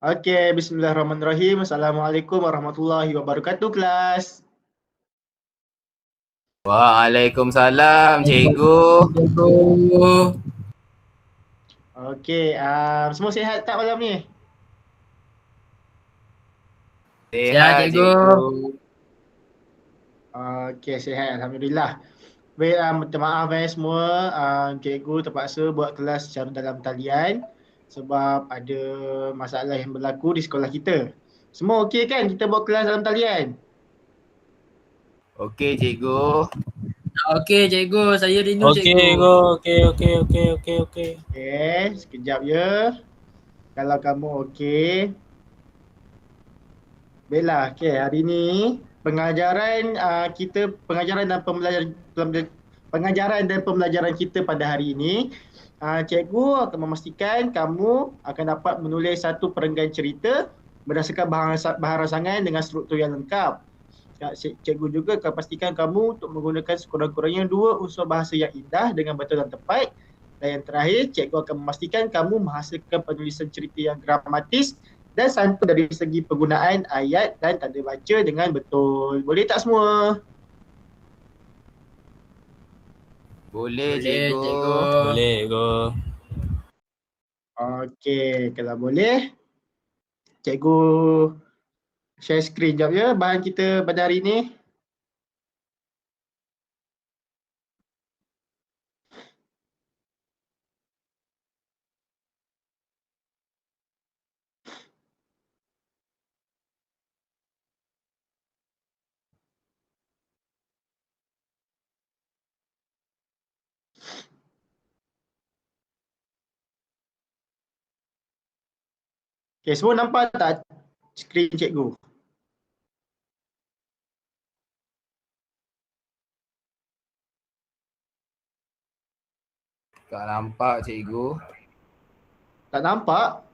Okey, bismillahirrahmanirrahim. Assalamualaikum warahmatullahi wabarakatuh, kelas. Waalaikumsalam, cikgu. Okey, semua sihat tak malam ni? Sihat, cikgu. cikgu. Okey, sihat. Alhamdulillah. Baik, minta maaf semua. Cikgu terpaksa buat kelas secara dalam talian sebab ada masalah yang berlaku di sekolah kita. Semua okey kan kita buat kelas dalam talian? Okey, cikgu. Okey cikgu, saya rindu Okey, cikgu. okey. Okey, sekejap ya. Kalau kamu okey. Baiklah, okey, hari ni pengajaran dan pembelajaran kita pada hari ini, cikgu akan memastikan kamu akan dapat menulis satu perenggan cerita berdasarkan bahan rasangan dengan struktur yang lengkap. Cikgu juga akan pastikan kamu untuk menggunakan sekurang-kurangnya 2 unsur bahasa yang indah dengan betul dan tepat. Dan yang terakhir, cikgu akan memastikan kamu menghasilkan penulisan cerita yang gramatis dan santun dari segi penggunaan ayat dan tanda baca dengan betul. Boleh tak semua? Boleh, Boleh, cikgu. cikgu. Boleh, cikgu. Okey, kalau boleh, cikgu share skrin jap ya bahan kita pada hari ni. Okey, semua nampak tak skrin cikgu? Tak nampak, cikgu. Tak nampak?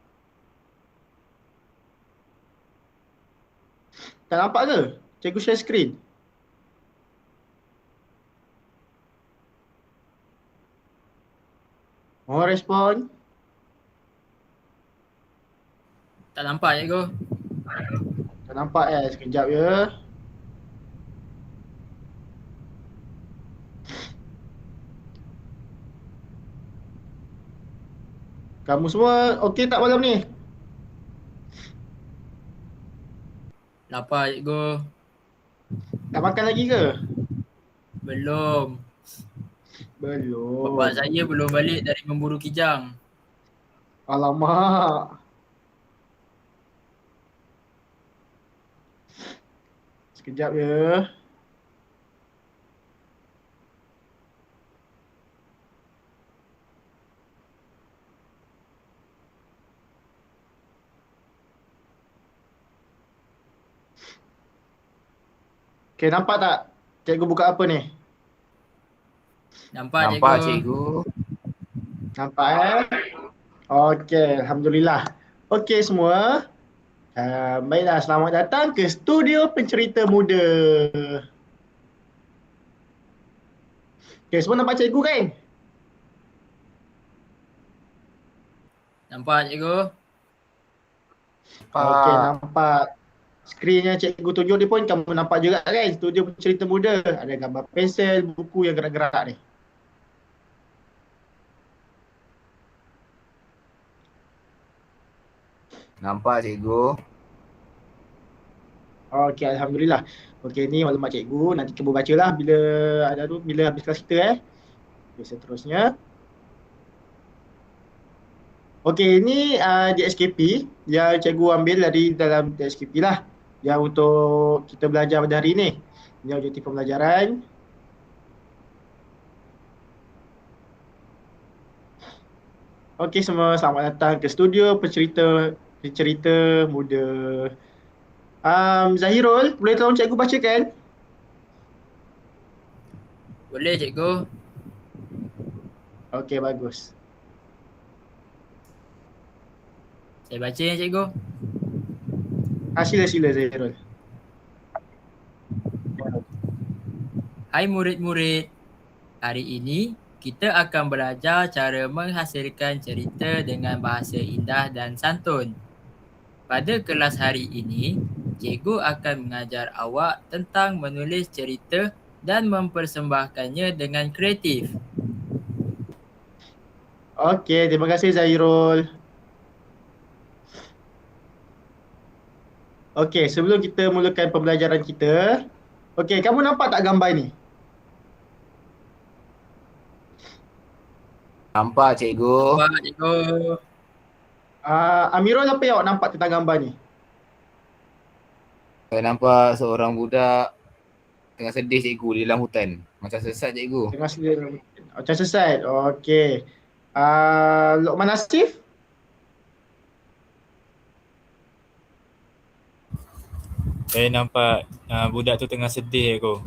Tak nampak ke? Cikgu share skrin. Mau respon? Tak nampak cikgu. Tak nampak sekejap ya. Kamu semua okey tak malam ni? Lapar cikgu. Tak makan lagi ke? Belum. Belum. Bapak saya belum balik dari memburu kijang. Alamak. Sekejap ya. Okey, nampak tak? Cikgu buka apa ni? Nampak Nampak, cikgu. cikgu. Nampak Okey, alhamdulillah. Okey semua. Baiklah, selamat datang ke Studio Pencerita Muda. Okey, semua nampak cikgu kan? Nampak cikgu. Okey, nampak. Skrin yang cikgu tunjuk ni pun kamu nampak juga kan? Studio Pencerita Muda. Ada gambar pensel, buku yang gerak-gerak ni. Nampak, cikgu. Okey, alhamdulillah. Okey, ni maklumat cikgu. Nanti cuba bacalah bila habis kelas kita Okey, seterusnya. Okey, ini DSKP yang cikgu ambil dari dalam DSKP lah. Yang untuk kita belajar pada hari ini. Ini objektif pembelajaran. Okey semua, selamat datang ke Studio Pencerita Muda. Zahirul, boleh tolong cikgu bacakan? Boleh cikgu. Okey, bagus. Saya baca ya cikgu. Sila Zahirul. Hai murid-murid. Hari ini kita akan belajar cara menghasilkan cerita dengan bahasa indah dan santun. pada kelas hari ini, cikgu akan mengajar awak tentang menulis cerita dan mempersembahkannya dengan kreatif. Okey, terima kasih Zahirul. Okey, sebelum kita mulakan pembelajaran kita, okey, kamu nampak tak gambar ni? Nampak cikgu. Nampak cikgu? Amirul, apa yang awak nampak tentang gambar ni? Saya nampak seorang budak tengah sedih cikgu di dalam hutan. Macam sesat cikgu. Tengah selir macam sesat. Okey. Luqman Asif? Saya nampak budak tu tengah sedih aku.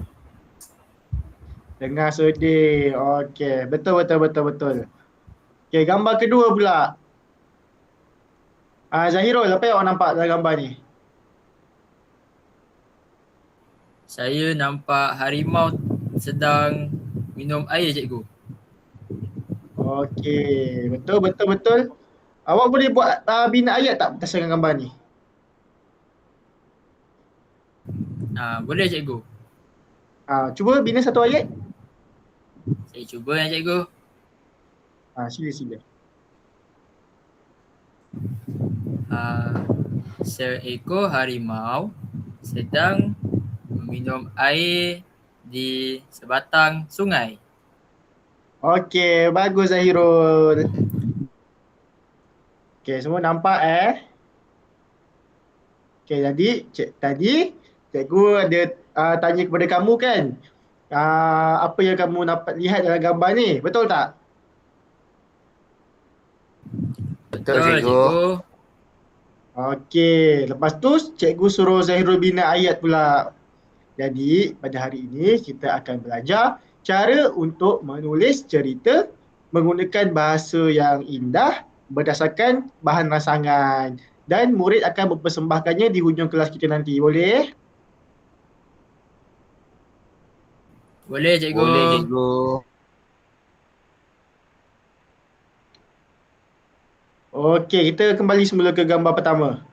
Tengah sedih. Okey, betul. Okey, gambar kedua pula. Zahirul, apa yang awak nampak dalam gambar ni? Saya nampak harimau sedang minum air, cikgu. Okey, betul. Awak boleh buat bina ayat tak berdasarkan gambar ni? Boleh, cikgu. Cuba bina satu ayat. Saya cuba ya, cikgu. Sila. Seekor harimau sedang meminum air di sebatang sungai. Okey, bagus Zahirul. Okey, semua nampak Okey, tadi cikgu ada tanya kepada kamu kan, apa yang kamu dapat lihat dalam gambar ni, betul tak? Betul cikgu. Okey, lepas tu cikgu suruh Zahirul bina ayat pula. Jadi pada hari ini kita akan belajar cara untuk menulis cerita menggunakan bahasa yang indah berdasarkan bahan rasangan, dan murid akan mempersembahkannya di hujung kelas kita nanti. Boleh? Boleh, cikgu. Boleh cikgu. Okey, kita kembali semula ke gambar pertama.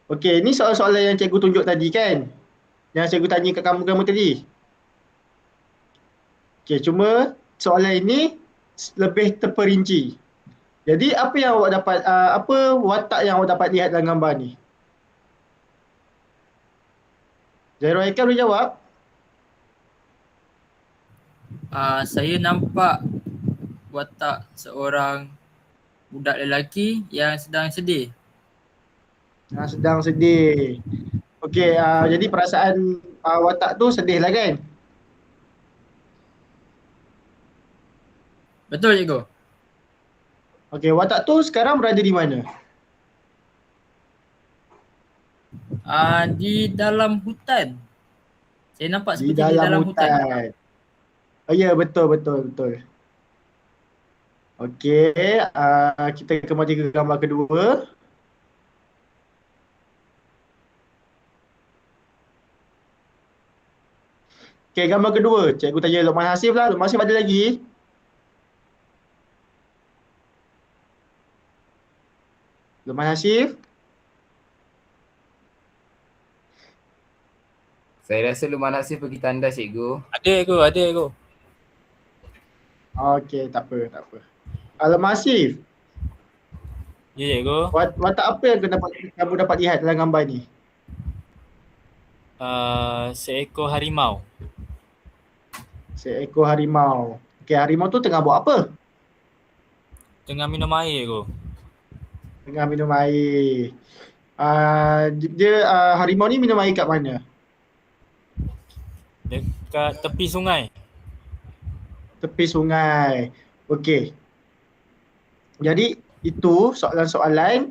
Okey, ini soalan-soalan yang cikgu tunjuk tadi kan? Yang cikgu tanya kat kamu tadi. Okey, cuma soalan ini lebih terperinci. Jadi apa yang awak dapat, apa watak yang awak dapat lihat dalam gambar ni? Zairul Haikal boleh jawab? Saya nampak watak seorang budak lelaki yang sedang sedih. Sedang sedih. Okey, jadi perasaan watak tu sedih lah kan? Betul, cikgu. Okey, watak tu sekarang berada di mana? Di dalam hutan. Saya nampak Di seperti di dalam hutan. Oh ya, betul. Okey, kita kembali ke gambar kedua. Okey, gambar kedua. Cikgu tanya Luqman Hasif lah. Luqman Hasif ada lagi? Luqman Hasif? Saya rasa Luqman Hasif pergi tandas cikgu. Ada aku. Okey, tak apa. Luqman Hasif, Ya cikgu. watak apa yang kamu dapat lihat dalam gambar ni? Seekor harimau. Seekor harimau. Okey, harimau tu tengah buat apa? Tengah minum air aku. Tengah minum air. Harimau ni minum air kat mana? Dekat tepi sungai. Tepi sungai. Okey. Jadi itu soalan-soalan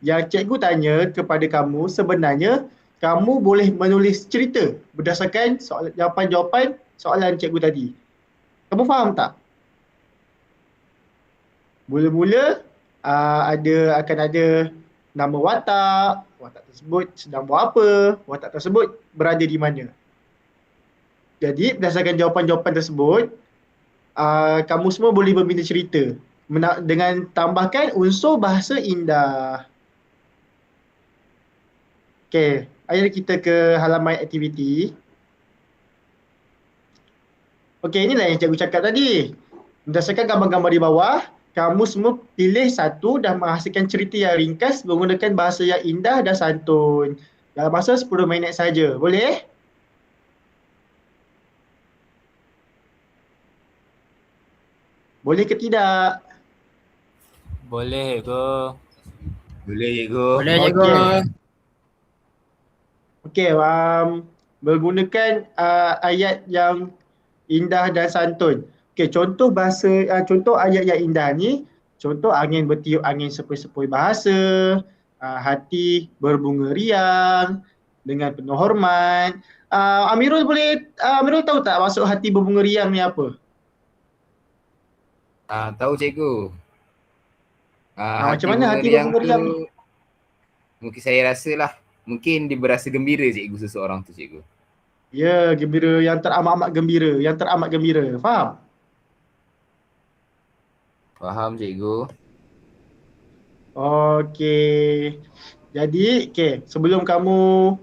yang cikgu tanya kepada kamu. Sebenarnya kamu boleh menulis cerita berdasarkan jawapan-jawapan soalan cikgu tadi. Kamu faham tak? Mula-mula akan ada nama watak tersebut sedang buat apa, watak tersebut berada di mana. Jadi berdasarkan jawapan-jawapan tersebut, kamu semua boleh membina cerita dengan tambahkan unsur bahasa indah. Okey, ayat kita ke halaman aktiviti. Okey, inilah yang cikgu cakap tadi. Berdasarkan gambar-gambar di bawah, kamu semua pilih satu dan menghasilkan cerita yang ringkas menggunakan bahasa yang indah dan santun. Dalam masa 10 minit saja. Boleh? Boleh ke tidak? Boleh ke? Boleh cikgu. Boleh cikgu. Okey. Okey, menggunakan ayat yang indah dan santun. Okey, contoh contoh ayat yang indah ni, contoh angin bertiup angin sepoi-sepoi bahasa, hati berbunga riang dengan penuh hormat. Amirul tahu tak maksud hati berbunga riang ni apa? Tahu cikgu. Macam mana hati berbunga riang ni? Mungkin saya rasa lah. Mungkin dia berasa gembira cikgu seseorang tu cikgu. Ya, gembira yang teramat-amat gembira, yang teramat gembira. Faham? Faham cikgu. Okey. Jadi, sebelum kamu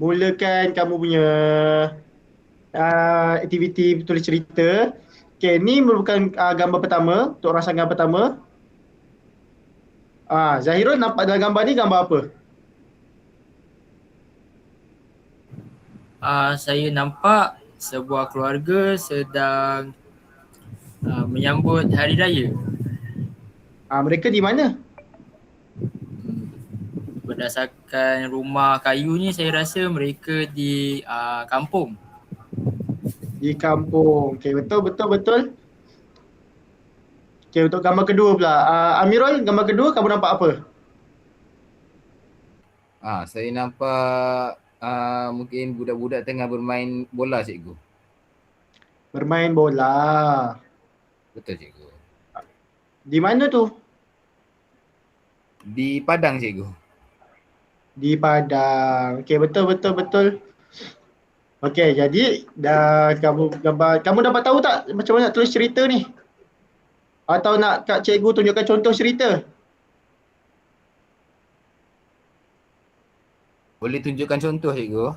mulakan kamu punya aktiviti tulis cerita, ni merupakan gambar pertama untuk rangsangan pertama. Zahirul nampak dalam gambar ni gambar apa? Saya nampak sebuah keluarga sedang menyambut hari raya. Mereka di mana? Berdasarkan rumah kayu ni, saya rasa mereka di kampung. Di kampung. Okey, betul. Okey, untuk gambar kedua pula. Amirul, gambar kedua kamu nampak apa? Saya nampak mungkin budak-budak tengah bermain bola cikgu. Bermain bola. Betul cikgu. Di mana tu? Di padang cikgu. Di padang. Okey, betul. Okey, jadi dah kamu dapat tahu tak macam mana nak tulis cerita ni? Atau nak Kak Cikgu tunjukkan contoh cerita? Boleh tunjukkan contoh cikgu?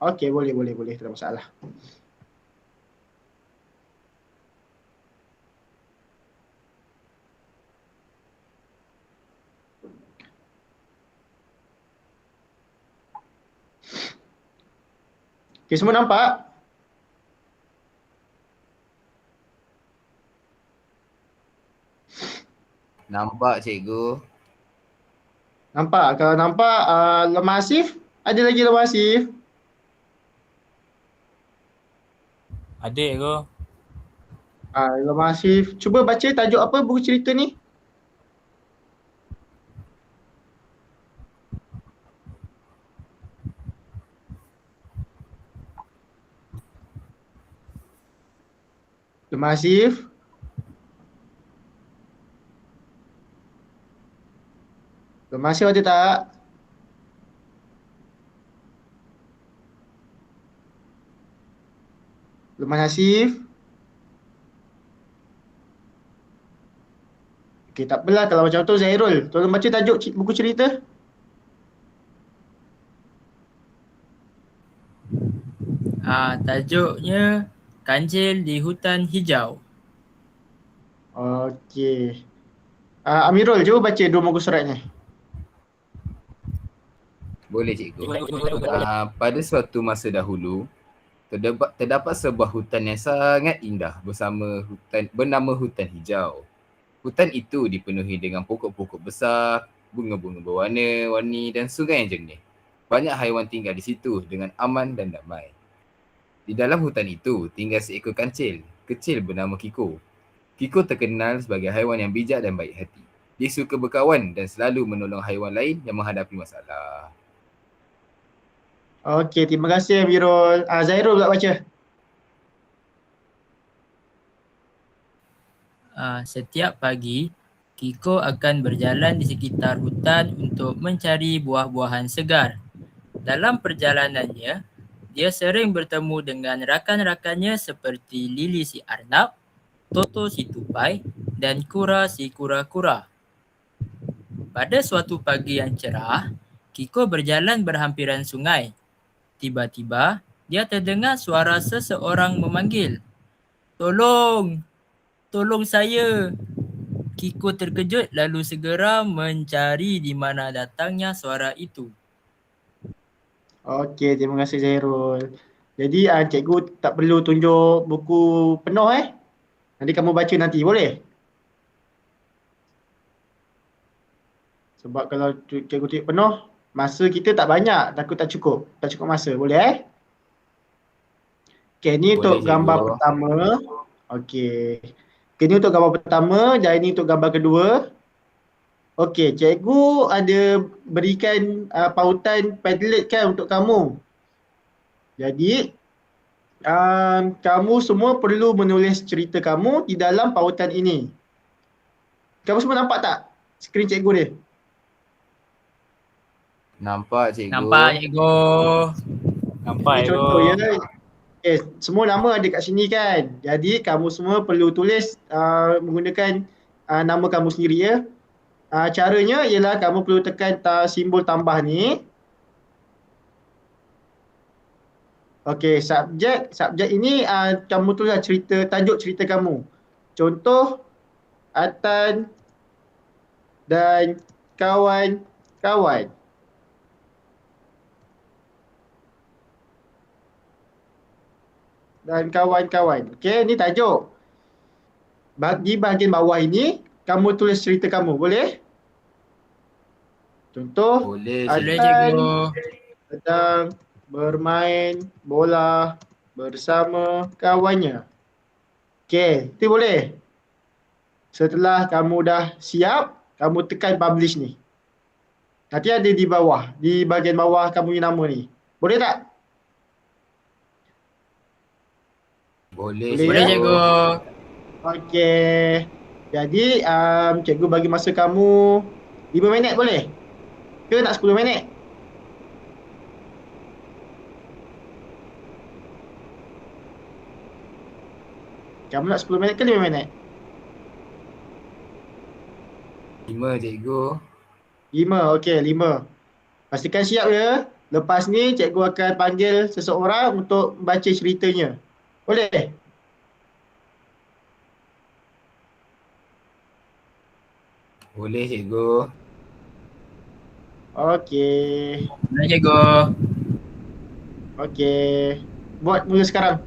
Okey, boleh. Tak ada masalah. Okey, semua nampak? Nampak cikgu. Nampak? Kalau nampak lemah Asif, ada lagi lemah Asif? Adik ke? Lemah Asif, cuba baca tajuk apa buku cerita ni? Lemah Asif? Lemah Asif ada tak? Lemah Asif? Okey, tak apalah kalau macam tu Zahirul. Tolong baca tajuk buku cerita. Tajuknya Kancil di Hutan Hijau. Okey. Amirul, cuba baca dua muka surat ni. Boleh cikgu. Pada suatu masa dahulu, terdapat sebuah hutan yang sangat indah bernama hutan hijau. Hutan itu dipenuhi dengan pokok-pokok besar, bunga-bunga berwarna-warni dan sungai yang jernih. Banyak haiwan tinggal di situ dengan aman dan damai. Di dalam hutan itu tinggal seekor kancil kecil bernama Kiko. Kiko terkenal sebagai haiwan yang bijak dan baik hati. Dia suka berkawan dan selalu menolong haiwan lain yang menghadapi masalah. Okey, terima kasih Amirul. Zahirul pula baca. Setiap pagi, Kiko akan berjalan di sekitar hutan untuk mencari buah-buahan segar. Dalam perjalanannya, dia sering bertemu dengan rakan-rakannya seperti Lili si Arnab, Toto si Tupai dan Kura si Kura-Kura. Pada suatu pagi yang cerah, Kiko berjalan berhampiran sungai. Tiba-tiba, dia terdengar suara seseorang memanggil. Tolong! Tolong saya! Kiko terkejut lalu segera mencari di mana datangnya suara itu. Okey, terima kasih Zairul. Jadi cikgu tak perlu tunjuk buku penuh Nanti kamu baca nanti, boleh? Sebab kalau cikgu tunjuk penuh, masa kita tak banyak, takut tak cukup. Tak cukup masa, boleh Okey, ni untuk Boleh, gambar cikgu. pertama. Okey. Okey, ni untuk gambar pertama dan ini untuk gambar kedua. Okey, cikgu ada berikan pautan Padlet kan untuk kamu. Jadi, kamu semua perlu menulis cerita kamu di dalam pautan ini. Kamu semua nampak tak skrin cikgu ni? Nampak cikgu. Nampak cikgu. Nampak Ini cikgu. contoh ya. Okay, semua nama ada kat sini kan. Jadi kamu semua perlu tulis menggunakan nama kamu sendiri ya. Caranya ialah kamu perlu tekan simbol tambah ni. Okey, subjek ini kamu tulis tajuk cerita kamu. Contoh, Atan dan kawan-kawan. Dan kawan-kawan. Okey, ni tajuk. Di bahagian bawah ini, kamu tulis cerita kamu. Boleh? Contoh, Boleh Boleh cikgu. cikgu. sedang bermain bola bersama kawannya. Okey, itu boleh. Setelah kamu dah siap, kamu tekan publish ni. Nanti ada di bawah, di bahagian bawah kamu punya nama ni. Boleh tak? Boleh Boleh, Boleh ya? cikgu. Okey. Jadi, cikgu bagi masa kamu 5 minit boleh? Ke nak 10 minit? Kamu nak 10 minit ke 5 minit? 5 cikgu. 5, okey 5. Pastikan siap ya. Lepas ni cikgu akan panggil seseorang untuk baca ceritanya. Boleh? Boleh cikgu. Okey. Boleh cikgu. Okey. Buat mula sekarang.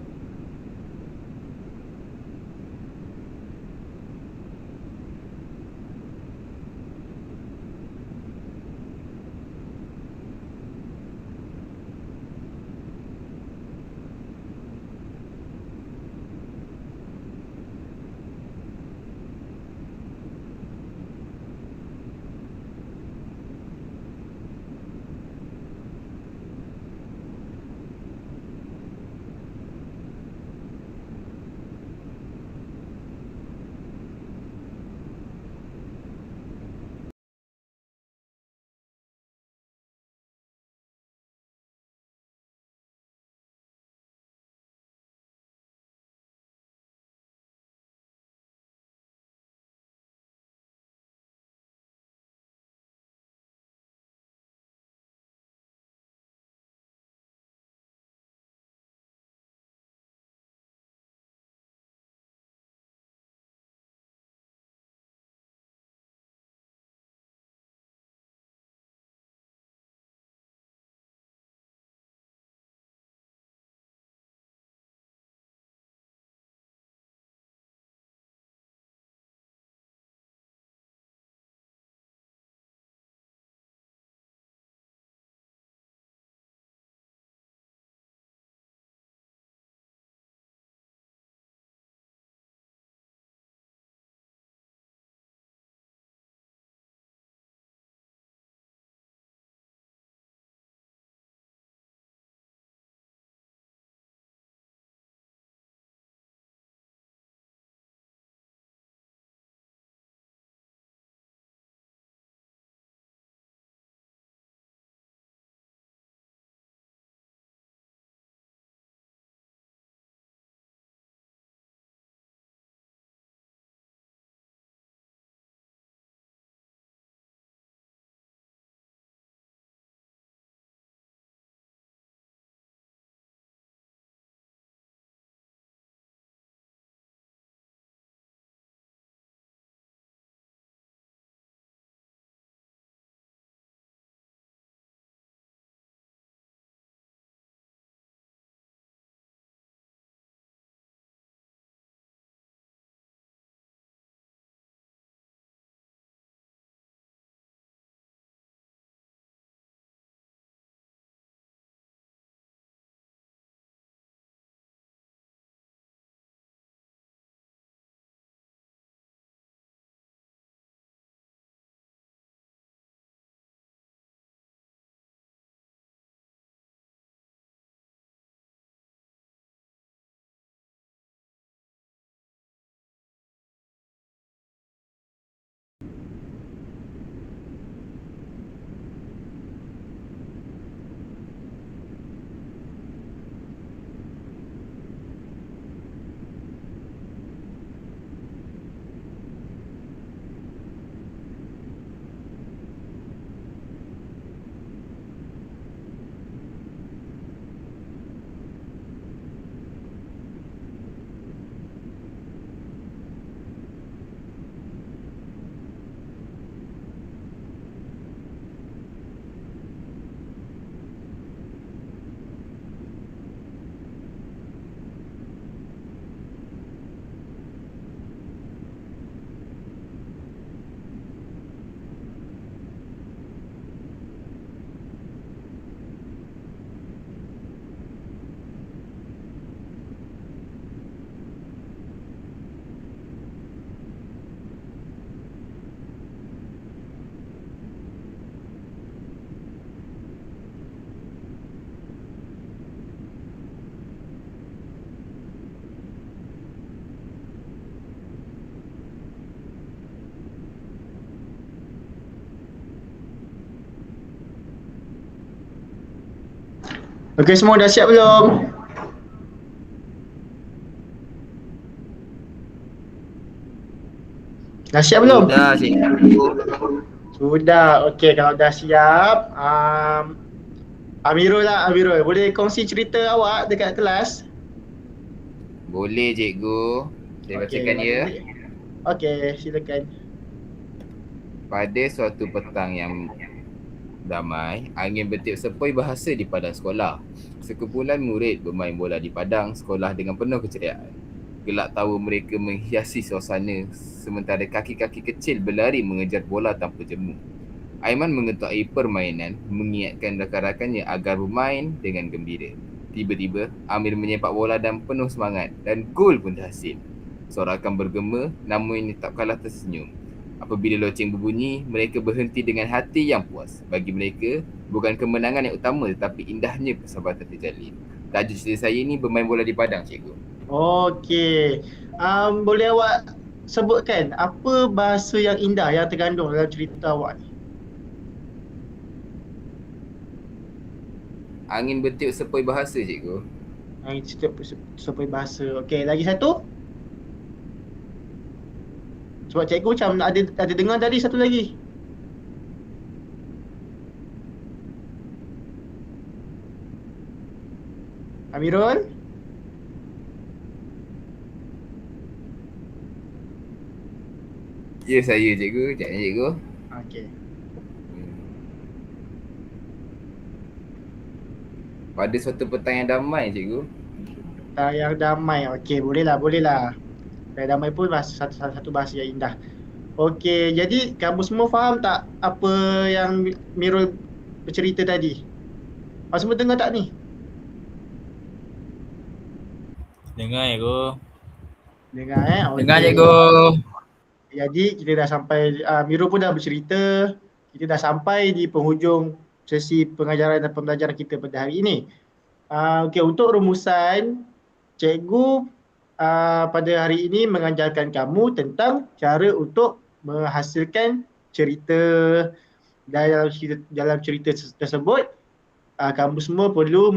Okey, semua dah siap belum? Dah siap belum? Sudah cikgu. Sudah. Okey, kalau dah siap, Amirul lah, Amirul. Boleh kongsi cerita awak dekat kelas? Boleh cikgu. Saya bacakan ya. Okey, silakan. Pada suatu petang yang damai, angin bertiup sepoi bahasa di padang sekolah. Sekumpulan murid bermain bola di padang sekolah dengan penuh keceriaan. Gelak tawa mereka menghiasi suasana sementara kaki-kaki kecil berlari mengejar bola tanpa jemu. Aiman mengetuai permainan, mengingatkan rakan-rakannya agar bermain dengan gembira. Tiba-tiba, Amir menyepak bola dan penuh semangat dan gol pun terhasil. Sorakan bergema, namun tak kalah tersenyum. Apabila loceng berbunyi, mereka berhenti dengan hati yang puas. Bagi mereka, bukan kemenangan yang utama tetapi indahnya persahabatan terjalin. Tajuk cerita saya ni bermain bola di padang, cikgu. Okey. Boleh awak sebutkan apa bahasa yang indah yang terkandung dalam cerita awak ni? Angin bertiup sepoi bahasa, cikgu. Setiap sepoi bahasa. Okey, lagi satu? Sebab cikgu macam ada dengar tadi satu lagi. Amirul? Ya, saya cikgu. Sekejap ni, cikgu. Okey. Pada suatu petang yang damai, cikgu. Yang damai. Okey, boleh lah. Yang damai pun satu bahasa yang indah. Okey, jadi kamu semua faham tak apa yang Mirul bercerita tadi? Kamu semua dengar tak ni? Dengar cikgu. Dengar Dengar Okey. cikgu. Jadi kita dah sampai, Mirul pun dah bercerita. Kita dah sampai di penghujung sesi pengajaran dan pembelajaran kita pada hari ini. Okey, untuk rumusan, cikgu pada hari ini mengajarkan kamu tentang cara untuk menghasilkan cerita. Dalam cerita tersebut, kamu semua perlu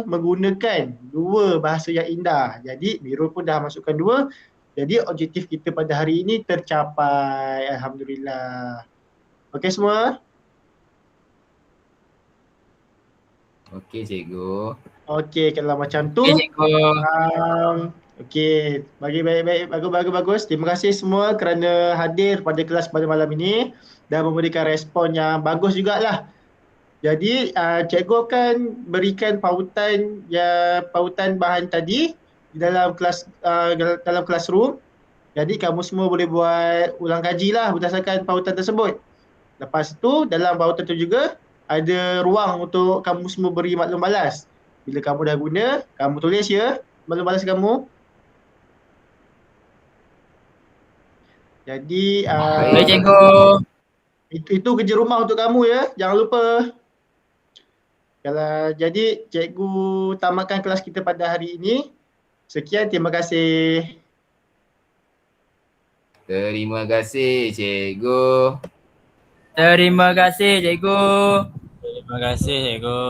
menggunakan dua bahasa yang indah. Jadi Mirul pun dah masukkan dua. Jadi objektif kita pada hari ini tercapai. Alhamdulillah. Okey semua? Okey, cikgu. Okey, kalau macam tu. Okey cikgu. Okey, baik, bagus. Terima kasih semua kerana hadir pada kelas pada malam ini dan memberikan respon yang bagus jugalah. Jadi cikgu akan berikan pautan bahan tadi di dalam kelas dalam classroom. Jadi kamu semua boleh buat ulang kaji lah berdasarkan pautan tersebut. Lepas tu dalam pautan tu juga ada ruang untuk kamu semua beri maklum balas. Bila kamu dah guna, kamu tulis ya maklum balas kamu. Jadi Baik cikgu. itu kerja rumah untuk kamu ya, jangan lupa. Jadi cikgu tamatkan kelas kita pada hari ini. Sekian, terima kasih. Terima kasih, cikgu. Terima kasih cikgu. Terima kasih cikgu.